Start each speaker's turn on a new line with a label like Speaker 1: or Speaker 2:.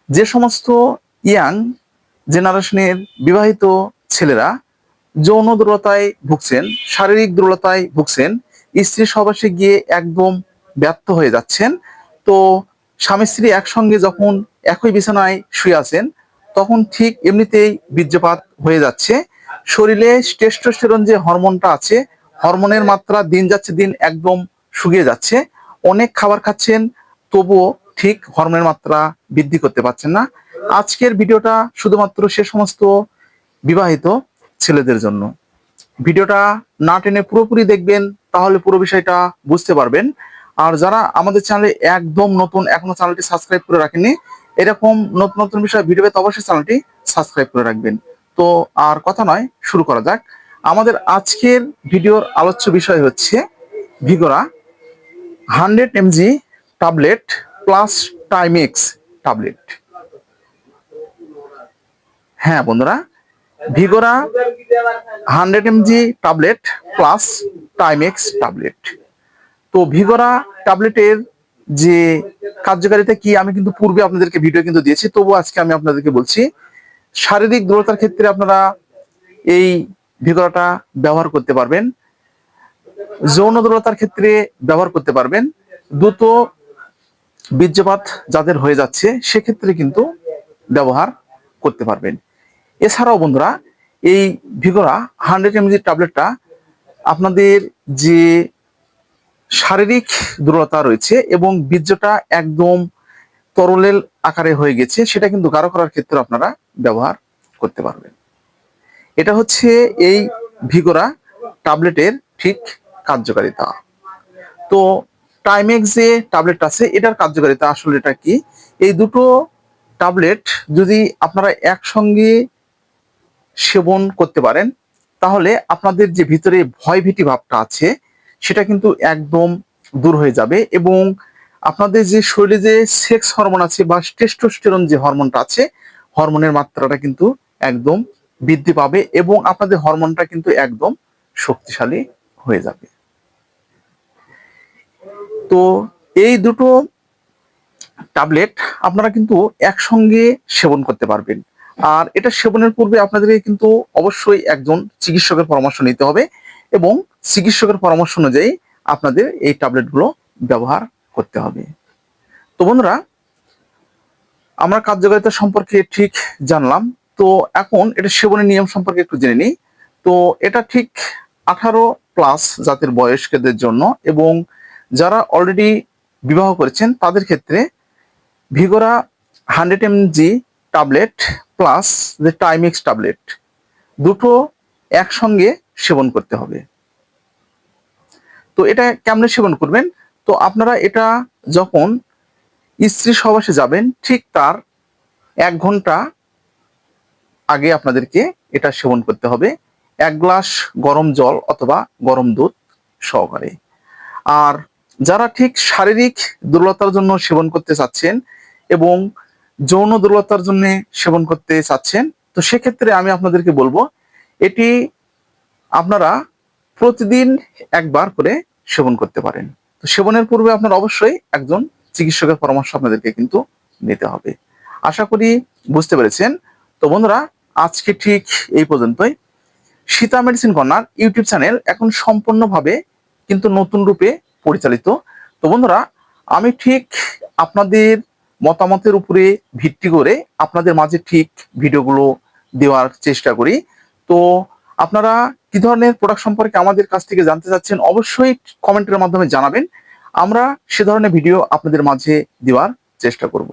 Speaker 1: যে সমস্ত ইয়াং জেনারেশনের বিবাহিত ছেলেরা যৌন দুর্বলতায় ভুগছেন, শারীরিক দুর্বলতায় ভুগছেন, স্ত্রী সহবাসে গিয়ে একদম ব্যর্থ হয়ে যাচ্ছেন, তো স্বামী স্ত্রী একসঙ্গে যখন একই বিছানায় শুয়ে আছেন তখন ঠিক এমনিতেই বীর্যপাত হয়ে যাচ্ছে। শরীরে টেস্টোস্টেরন যে হরমোনটা আছে, হরমোনের মাত্রা দিন যাচ্ছে দিন একদম শুকিয়ে যাচ্ছে। অনেক খাবার খাচ্ছেন, তবুও ঠিক হরমোনের মাত্রা বৃদ্ধি করতে পারছেন না। আজকের ভিডিওটা শুধুমাত্র সে সমস্ত বিবাহিত ছেলেদের জন্য। ভিডিওটা না টেনে পুরোপুরি দেখবেন, তাহলে পুরো বিষয়টা বুঝতে পারবেন। আর যারা আমাদের চ্যানেলে একদম নতুন, এখনো চ্যানেলটি সাবস্ক্রাইব করে রাখেননি, এরকম নতুন নতুন বিষয় ভিডিও পেতে অবশ্যই চ্যানেলটি সাবস্ক্রাইব করে রাখবেন। তো আর কথা নয়, শুরু করা যাক। আমাদের আজকের ভিডিওর আলোচ্য বিষয় হচ্ছে Vigora 100 mg tablet plus Timex tablet. হ্যাঁ বন্ধুরা, Vigora 100 mg tablet plus Timex tablet. তো ভিগোরা ট্যাবলেটের যে কার্যকারিতা কি, আমি কিন্তু পূর্বে আপনাদেরকে ভিডিও কিন্তু দিয়েছি, তবু আজকে আমি আপনাদেরকে বলছি। শারীরিক দূরতার ক্ষেত্রে আপনারা এই ভিগোরাটা ব্যবহার করতে পারবেন, যৌন দুর্বলতার ক্ষেত্রে ব্যবহার করতে পারবেন, দ্রুত বীর্যপাত যাদের হয়ে যাচ্ছে সেক্ষেত্রে কিন্তু ব্যবহার করতে পারবেন। এছাড়াও বন্ধুরা, এই ভিগোরা 100 mg ট্যাবলেটটা আপনাদের যে শারীরিক দুর্বলতা রয়েছে এবং বীর্যটা একদম তরলের আকারে হয়ে গেছে, সেটা কিন্তু গাঢ় করার ক্ষেত্রে আপনারা ব্যবহার করতে পারবেন। এটা হচ্ছে এই ভিগোরা ট্যাবলেটের ঠিক কার্যকারিতা। তো টাইমেক্স যে ট্যাবলেট আছে, এটার কার্যকারিতা আসলে এটা কি, এই দুটো ট্যাবলেট যদি আপনারা একসঙ্গে সেবন করতে পারেন তাহলে আপনাদের যে ভিতরে ভয়ভীতি ভাবটা আছে সেটা কিন্তু একদম দূর হয়ে যাবে, এবং আপনাদের যে শরীরে যে সেক্স হরমোন আছে বা টেস্টোস্টেরন যে হরমোনটা আছে, হরমোনের মাত্রাটা কিন্তু একদম বৃদ্ধি পাবে এবং আপনাদের হরমোনটা কিন্তু একদম শক্তিশালী হয়ে যাবে। তো এই দুটো ট্যাবলেট আপনারা কিন্তু একসঙ্গে সেবন করতে পারবেন। আর এটা সেবনের পূর্বে আপনাদেরকে কিন্তু অবশ্যই একজন চিকিৎসকের পরামর্শ নিতে হবে এবং চিকিৎসকের পরামর্শ অনুযায়ী আপনাদের এই ট্যাবলেটগুলো ব্যবহার করতে হবে। তো বন্ধুরা, আমরা কার্যকারিতা সম্পর্কে ঠিক জানলাম, তো এখন এটা সেবনের নিয়ম সম্পর্কে একটু জেনে নিই। তো এটা ঠিক 18+ জাতের বয়স্কদের জন্য, এবং যারা অলরেডি বিবাহ করেছেন তাদের ক্ষেত্রে ভিগোরা 100 mg ট্যাবলেট প্লাস যে টাইমেক্স ট্যাবলেট দুটো একসঙ্গে সেবন করতে হবে। তো এটা কেমনে সেবন করবেন, তো আপনারা এটা যখন স্ত্রী সহবাসে যাবেন ঠিক তার 1 ঘন্টা আগে আপনাদেরকে এটা সেবন করতে হবে, 1 গ্লাস গরম জল অথবা গরম দুধ সহকারে। আর যারা ঠিক শারীরিক দুর্বলতার জন্য সেবন করতে চাচ্ছেন এবং যৌন দুর্বলতার জন্য সেবন করতে চাচ্ছেন, তো সেক্ষেত্রে আমি আপনাদেরকে বলবো এটি আপনারা প্রতিদিন একবার করে সেবন করতে পারেন। তো সেবনের পূর্বে আপনারা অবশ্যই একজন চিকিৎসকের পরামর্শ আপনাদেরকে কিন্তু নিতে হবে। আশা করি বুঝতে পেরেছেন। তো বন্ধুরা, আজকে ঠিক এই পর্যন্তই। Sita medicine corner YouTube channel এখন সম্পূর্ণভাবে কিন্তু নতুন রূপে পরিচালিত। তো বন্ধুরা, আমি ঠিক আপনাদের মতামতের উপরে ভিত্তি করে আপনাদের মাঝে ঠিক ভিডিওগুলো দেওয়ার চেষ্টা করি। তো আপনারা কি ধরনের প্রোডাক্ট সম্পর্কে আমাদের কাছ থেকে জানতে চাচ্ছেন অবশ্যই কমেন্টের মাধ্যমে জানাবেন, আমরা সে ধরনের ভিডিও আপনাদের মাঝে দেওয়ার চেষ্টা করব।